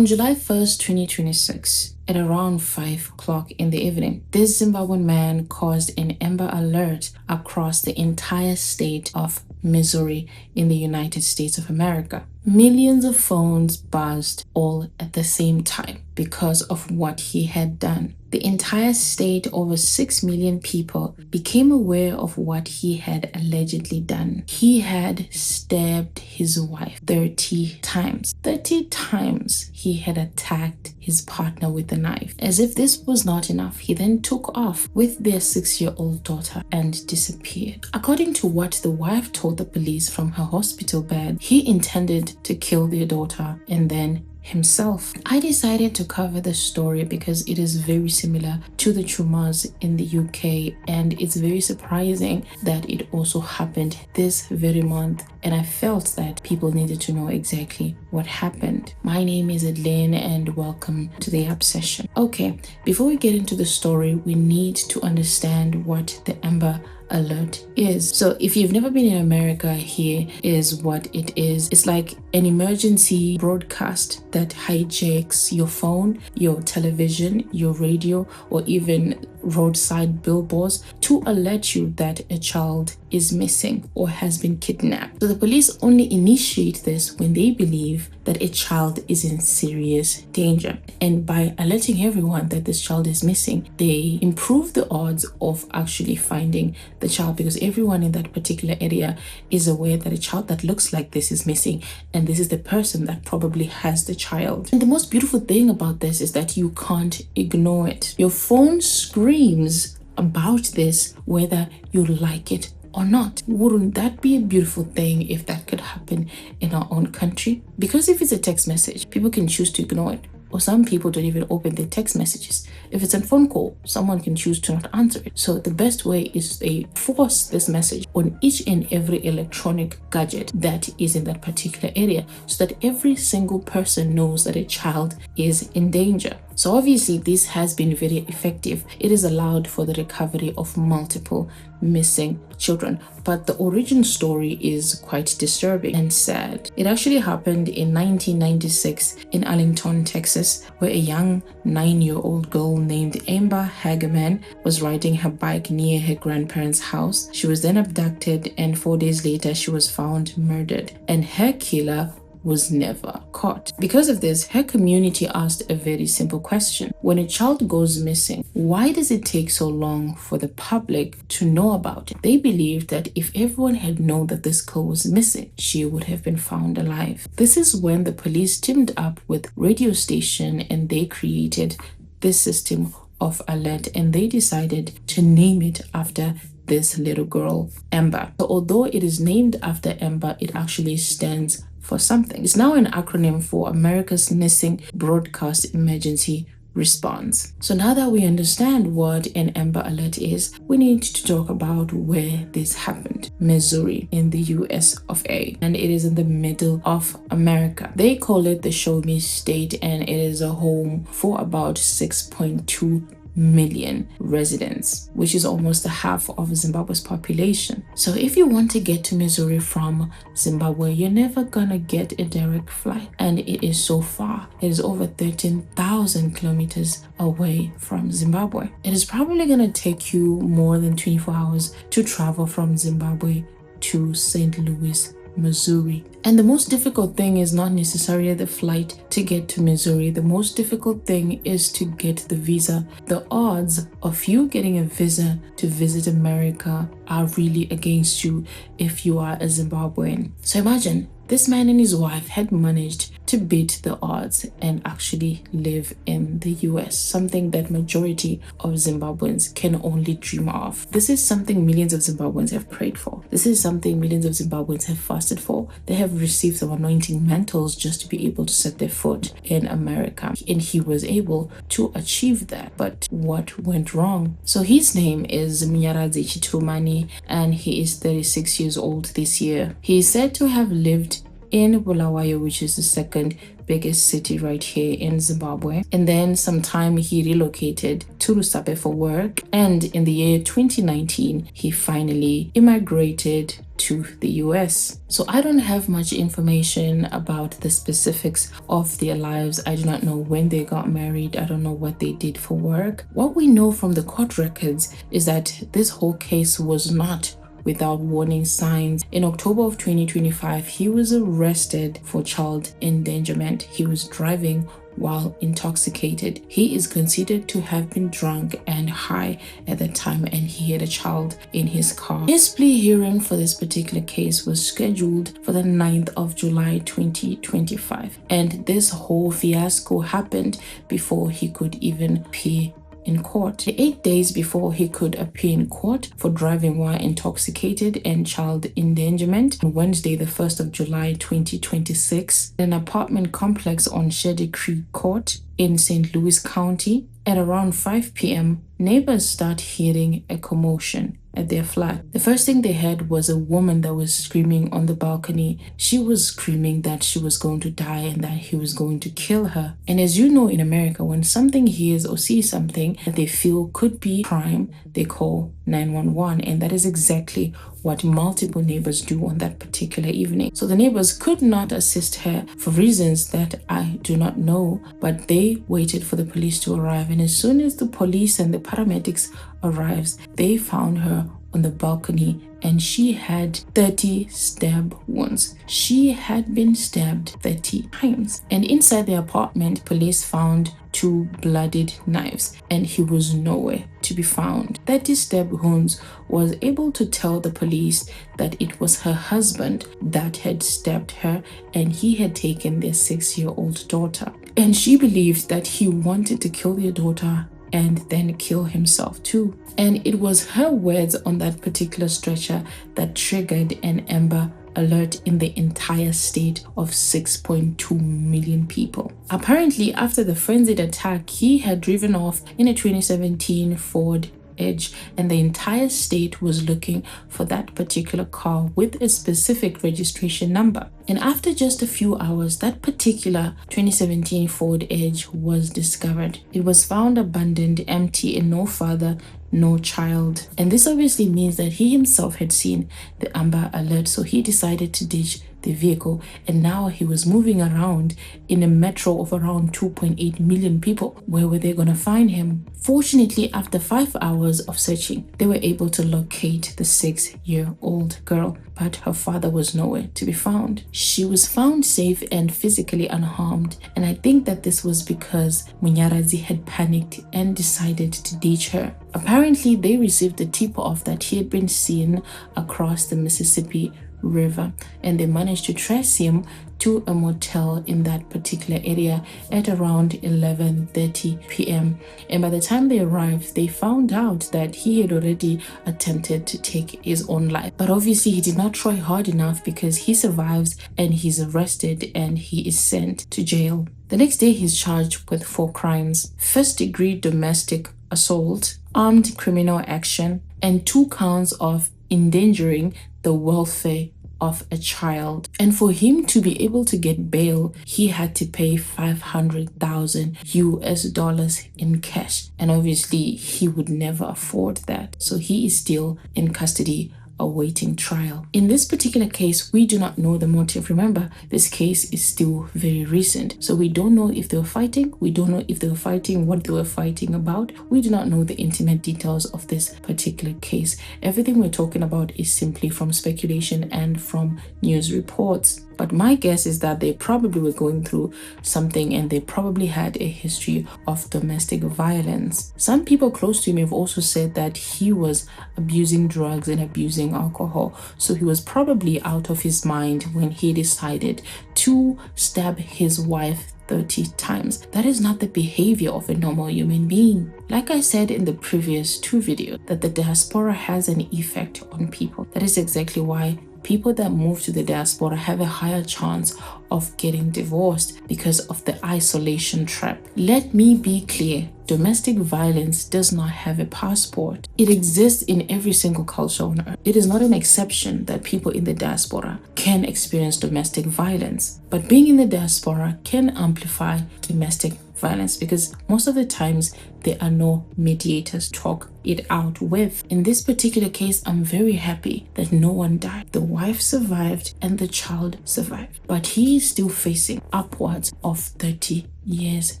On July 1st, 2026, at around 5 o'clock in the evening, this Zimbabwean man caused an Amber Alert across the entire state of Missouri in the United States of America. Millions of phones buzzed all at the same time because of what he had done. The entire state, over 6 million people, became aware of what he had allegedly done. He had stabbed his wife 30 times. 30 times he had attacked his partner with a knife. As if this was not enough, he then took off with their 6-year-old daughter and disappeared. According to what the wife told the police from her hospital bed, he intended to kill their daughter and then himself. I decided to cover the story because it is very similar to the traumas in the UK, and it's very surprising that it also happened this very month, and I felt that people needed to know exactly what happened. My name is Adeline and welcome to the Obsession. Okay, before we get into the story, we need to understand what the Amber Alert is. So if you've never been in America, here is what it is. It's like an emergency broadcast that hijacks your phone, your television, your radio, or even roadside billboards to alert you that a child is missing or has been kidnapped. So the police only initiate this when they believe that a child is in serious danger. And by alerting everyone that this child is missing, they improve the odds of actually finding the child, because everyone in that particular area is aware that a child that looks like this is missing, and this is the person that probably has the child. And the most beautiful thing about this is that you can't ignore it. Your phone screams about this whether you like it or not. Wouldn't that be a beautiful thing if that could happen in our own country? Because if it's a text message, people can choose to ignore it, or some people don't even open their text messages. If it's a phone call, someone can choose to not answer it. So the best way is they force this message on each and every electronic gadget that is in that particular area, so that every single person knows that a child is in danger. So obviously this has been very effective. It is allowed for the recovery of multiple missing children. But the origin story is quite disturbing and sad. It actually happened in 1996 in Arlington, Texas, where a young 9-year-old girl named Amber Hagerman was riding her bike near her grandparents' house. She was then abducted, and 4 days later she was found murdered, and her killer was never caught. Because of this, her community asked a very simple question. When a child goes missing, why does it take so long for the public to know about it? They believed that if everyone had known that this girl was missing, she would have been found alive. This is when the police teamed up with radio station, and they created this system of alert, and they decided to name it after this little girl, Amber. So although it is named after Amber, it actually stands for something. It's now an acronym for America's Missing Broadcast Emergency Response. So now that we understand what an Amber Alert is, we need to talk about where this happened. Missouri in the US of A, and it is in the middle of America. They call it the Show Me State, and it is a home for about 6.2 million residents, which is almost half of Zimbabwe's population. So if you want to get to Missouri from Zimbabwe, you're never gonna get a direct flight, and it is so far. It is over 13,000 kilometers away from Zimbabwe. It is probably gonna take you more than 24 hours to travel from Zimbabwe to St. Louis, Missouri. And the most difficult thing is not necessarily the flight to get to Missouri. The most difficult thing is to get the visa. The odds of you getting a visa to visit America are really against you if you are a Zimbabwean. So imagine this man and his wife had managed to beat the odds and actually live in the US, something that majority of Zimbabweans can only dream of. This is something millions of Zimbabweans have prayed for. This is something millions of Zimbabweans have fasted for. They have received some anointing mantles just to be able to set their foot in America, and he was able to achieve that. But what went wrong? So his name is Mnyaradzi Chiturumani, and he is 36 years old this year. He is said to have lived in Bulawayo, which is the second biggest city right here in Zimbabwe. And then sometime he relocated to Rusape for work. And in the year 2019, he finally immigrated to the US. So I don't have much information about the specifics of their lives. I do not know when they got married. I don't know what they did for work. What we know from the court records is that this whole case was not without warning signs. In October of 2025, he was arrested for child endangerment. He was driving while intoxicated. He is considered to have been drunk and high at the time, and he had a child in his car. His plea hearing for this particular case was scheduled for the 9th of July 2025, and this whole fiasco happened before he could even appear in court. 8 days before he could appear in court for driving while intoxicated and child endangerment, on Wednesday the 1st of July 2026, an apartment complex on Shady Creek Court in St. Louis County, at around 5 p.m., neighbors start hearing a commotion at their flat. The first thing they heard was a woman that was screaming on the balcony. She was screaming that she was going to die and that he was going to kill her. And as you know, in America, when something hears or sees something that they feel could be crime, they call 911, and that is exactly what multiple neighbors do on that particular evening. So the neighbors could not assist her for reasons that I do not know, but they waited for the police to arrive, and as soon as the police and the paramedics arrives, they found her on the balcony, and she had 30 stab wounds. She had been stabbed 30 times. And inside the apartment, police found 2 bloodied knives, and he was nowhere to be found. 30 stab wounds was able to tell the police that it was her husband that had stabbed her, and he had taken their 6-year-old daughter. And she believed that he wanted to kill their daughter and then kill himself too. And it was her words on that particular stretcher that triggered an Amber Alert in the entire state of 6.2 million people. Apparently, after the frenzied attack, he had driven off in a 2017 Ford Edge, and the entire state was looking for that particular car with a specific registration number. And after just a few hours, that particular 2017 Ford Edge was discovered. It was found abandoned, empty, and no father, no child. And this obviously means that he himself had seen the Amber Alert, so he decided to ditch the vehicle, and now he was moving around in a metro of around 2.8 million people. Where were they gonna find him? Fortunately, after 5 hours of searching, they were able to locate the 6-year-old girl, but her father was nowhere to be found. She was found safe and physically unharmed, and I think that this was because Munyarazi had panicked and decided to ditch her. Apparently, they received a tip-off that he had been seen across the Mississippi River, and they managed to trace him to a motel in that particular area at around 11:30 p.m. And by the time they arrived, they found out that he had already attempted to take his own life. But obviously he did not try hard enough, because he survives and he's arrested and he is sent to jail. The next day he's charged with 4 crimes: first-degree domestic assault, armed criminal action, and 2 counts of endangering the welfare of a child. And for him to be able to get bail, he had to pay $500,000 in cash, and obviously he would never afford that, so he is still in custody awaiting trial. In this particular case, we do not know the motive. Remember, this case is still very recent, so we don't know if they were fighting. We don't know if they were fighting, what they were fighting about. We do not know the intimate details of this particular case. Everything we're talking about is simply from speculation and from news reports. But my guess is that they probably were going through something, and they probably had a history of domestic violence. Some people close to him have also said that he was abusing drugs and abusing alcohol, so he was probably out of his mind when he decided to stab his wife 30 times. That is not the behavior of a normal human being. Like I said in the previous 2 videos, that the diaspora has an effect on people. That is exactly why people that move to the diaspora have a higher chance of getting divorced, because of the isolation trap. Let me be clear, domestic violence does not have a passport. It exists in every single culture on earth. It is not an exception that people in the diaspora can experience domestic violence, but being in the diaspora can amplify domestic violence because most of the times there are no mediators to talk it out with. In this particular case, I'm very happy that no one died. The wife survived and the child survived, but he is still facing upwards of 30 years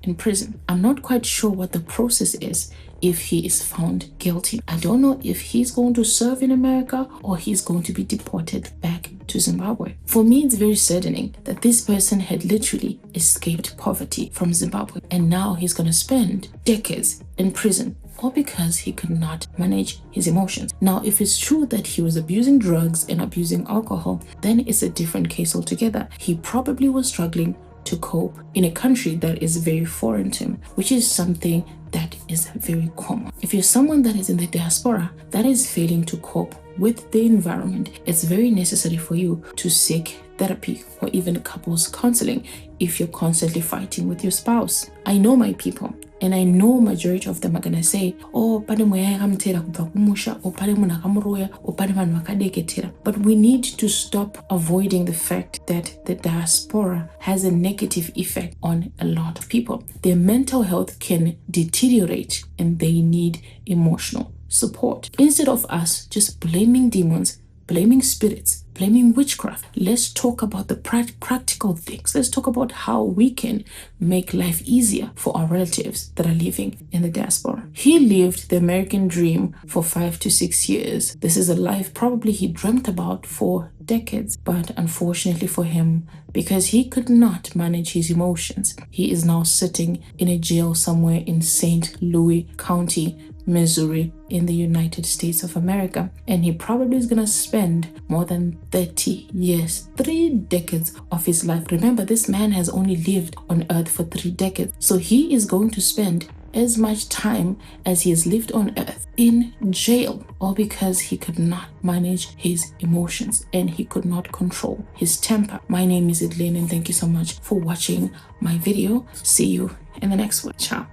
in prison. I'm not quite sure what the process is if he is found guilty. I don't know if he's going to serve in America or he's going to be deported back to Zimbabwe. For me, it's very saddening that this person had literally escaped poverty from Zimbabwe and now he's going to spend decades in prison, all because he could not manage his emotions. Now, if it's true that he was abusing drugs and abusing alcohol, then it's a different case altogether. He probably was struggling to cope in a country that is very foreign to him, which is something that is very common. If you're someone that is in the diaspora that is failing to cope with the environment, it's very necessary for you to seek therapy or even couples counseling if you're constantly fighting with your spouse. I know my people, and I know majority of them are gonna say, oh, but we need to stop avoiding the fact that the diaspora has a negative effect on a lot of people. Their mental health can deteriorate and they need emotional support. Instead of us just blaming demons, blaming spirits, blaming witchcraft, let's talk about the practical things. Let's talk about how we can make life easier for our relatives that are living in the diaspora. He lived the American dream for 5 to 6 years. This is a life probably he dreamt about for decades, but unfortunately for him, because he could not manage his emotions, he is now sitting in a jail somewhere in St. Louis County, Missouri, in the United States of America, and he probably is gonna spend more than 30 years, 3 decades of his life. Remember, this man has only lived on earth for 3 decades, so he is going to spend as much time as he has lived on earth in jail, all because he could not manage his emotions and he could not control his temper. My name is Edlene and thank you so much for watching my video. See you in the next one. Ciao.